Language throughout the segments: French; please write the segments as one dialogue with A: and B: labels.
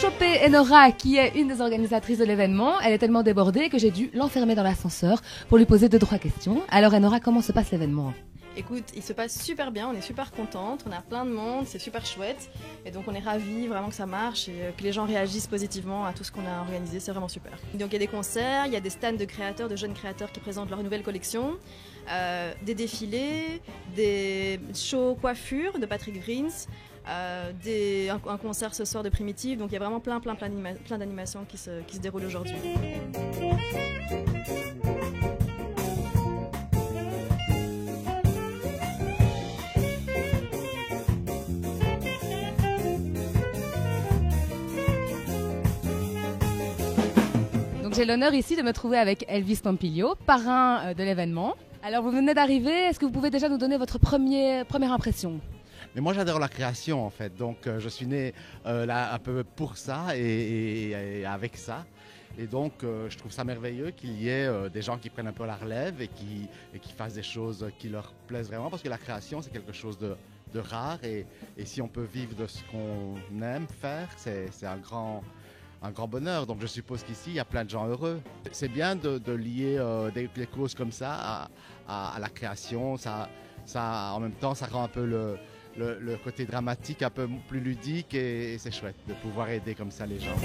A: choper Enora, qui est une des organisatrices de l'événement. Elle est tellement débordée que j'ai dû l'enfermer dans l'ascenseur pour lui poser 2-3 questions. Alors Enora, comment se passe l'événement?
B: Écoute, il se passe super bien, on est super contente, on a plein de monde, c'est super chouette. Et donc on est ravis vraiment que ça marche et que les gens réagissent positivement à tout ce qu'on a organisé, c'est vraiment super. Donc il y a des concerts, il y a des stands de créateurs, de jeunes créateurs qui présentent leur nouvelle collection, des défilés, des shows coiffure de Patrick Greens, un concert ce soir de Primitive. Donc il y a vraiment plein d'animations qui se déroulent aujourd'hui.
A: J'ai l'honneur ici de me trouver avec Elvis Pompilio, parrain de l'événement. Alors vous venez d'arriver, est-ce que vous pouvez déjà nous donner votre première impression?
C: Mais moi j'adore la création en fait, donc je suis né là un peu pour ça et avec ça. Et donc je trouve ça merveilleux qu'il y ait des gens qui prennent un peu la relève et qui fassent des choses qui leur plaisent vraiment, parce que la création c'est quelque chose de rare et si on peut vivre de ce qu'on aime faire, c'est un grand bonheur. Donc je suppose qu'ici, il y a plein de gens heureux. C'est bien de lier des causes comme ça à la création. En même temps, ça rend un peu le côté dramatique un peu plus ludique et c'est chouette de pouvoir aider comme ça les gens.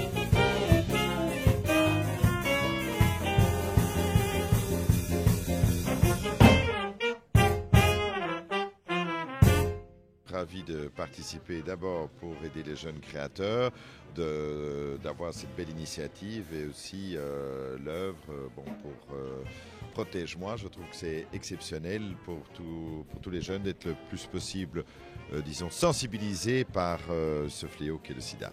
D: Ravi de participer d'abord pour aider les jeunes créateurs, d'avoir cette belle initiative et aussi l'œuvre pour Protège-moi. Je trouve que c'est exceptionnel pour tous les jeunes d'être le plus possible, disons, sensibilisés par ce fléau qu'est le sida.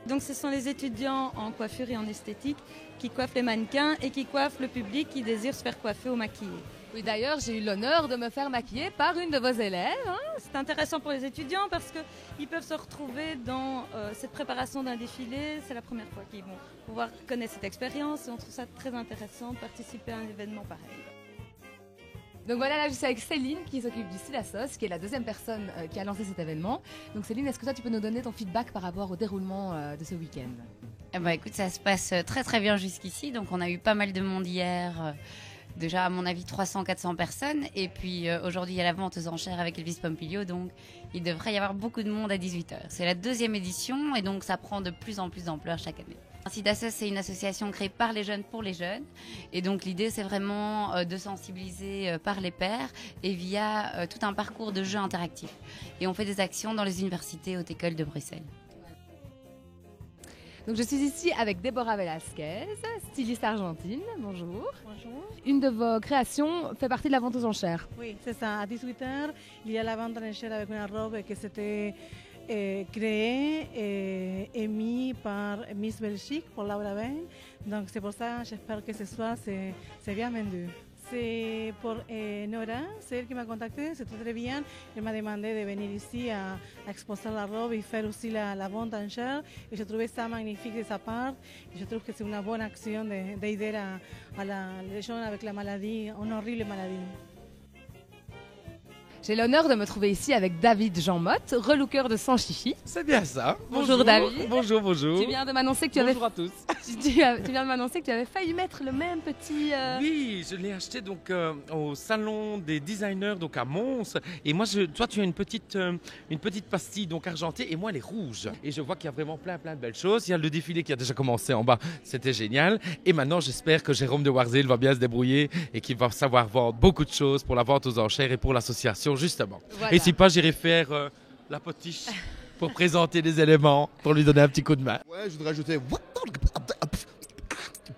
E: Donc ce sont les étudiants en coiffure et en esthétique qui coiffent les mannequins et qui coiffent le public qui désire se faire coiffer ou maquiller.
A: Oui, d'ailleurs, j'ai eu l'honneur de me faire maquiller par une de vos élèves.
E: C'est intéressant pour les étudiants parce qu'ils peuvent se retrouver dans cette préparation d'un défilé. C'est la première fois qu'ils vont pouvoir connaître cette expérience et on trouve ça très intéressant de participer à un événement pareil.
A: Donc voilà, là je suis avec Céline qui s'occupe du Sidasos, qui est la deuxième personne qui a lancé cet événement. Donc Céline, est-ce que toi tu peux nous donner ton feedback par rapport au déroulement de ce week-end?
F: Écoute, ça se passe très bien jusqu'ici. Donc on a eu pas mal de monde hier. Déjà, à mon avis, 300-400 personnes. Et puis aujourd'hui, il y a la vente aux enchères avec Elvis Pompilio. Donc, il devrait y avoir beaucoup de monde à 18h. C'est la deuxième édition et donc ça prend de plus en plus d'ampleur chaque année. Sidasos, c'est une association créée par les jeunes pour les jeunes. Et donc, l'idée, c'est vraiment de sensibiliser par les pairs et via tout un parcours de jeux interactifs. Et on fait des actions dans les universités et hautes écoles de Bruxelles.
A: Donc je suis ici avec Déborah Velasquez, styliste argentine. Bonjour.
G: Bonjour.
A: Une de vos créations fait partie de la vente aux enchères.
G: Oui, c'est ça. À 18h, il y a la vente aux enchères avec une robe qui s'était créée et mise par Miss Belgique pour Laura Bain. Donc c'est pour ça, j'espère que ce soir c'est bien vendu. C'est pour Nora, c'est elle qui m'a contacté, c'est très bien. Elle m'a demandé de venir ici à exposer la robe et faire aussi la vente en chair. Et je trouvais ça magnifique de sa part. Et je trouve que c'est une bonne action d'aider les gens avec la maladie, une horrible maladie.
A: J'ai l'honneur de me trouver ici avec David Jean Motte, relooker de Sans Chichi.
H: C'est bien ça.
A: Bonjour David.
H: Bonjour, bonjour.
A: Tu viens de m'annoncer que
H: bonjour à tous.
A: tu viens de m'annoncer que tu avais failli mettre le même petit...
H: Oui, je l'ai acheté donc au salon des designers donc à Mons. Et moi, toi, tu as une petite pastille donc argentée et moi, elle est rouge. Et je vois qu'il y a vraiment plein de belles choses. Il y a le défilé qui a déjà commencé en bas. C'était génial. Et maintenant, j'espère que Jérôme de Warzil va bien se débrouiller et qu'il va savoir vendre beaucoup de choses pour la vente aux enchères et pour l'association. Justement. Voilà. Et si pas, j'irai faire la potiche pour présenter les éléments, pour lui donner un petit coup de main.
I: Ouais, je voudrais ajouter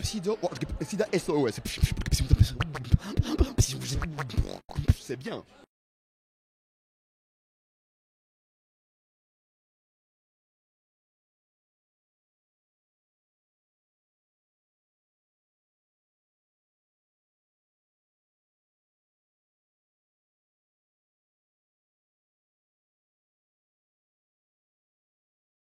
I: Sida SOS. C'est bien.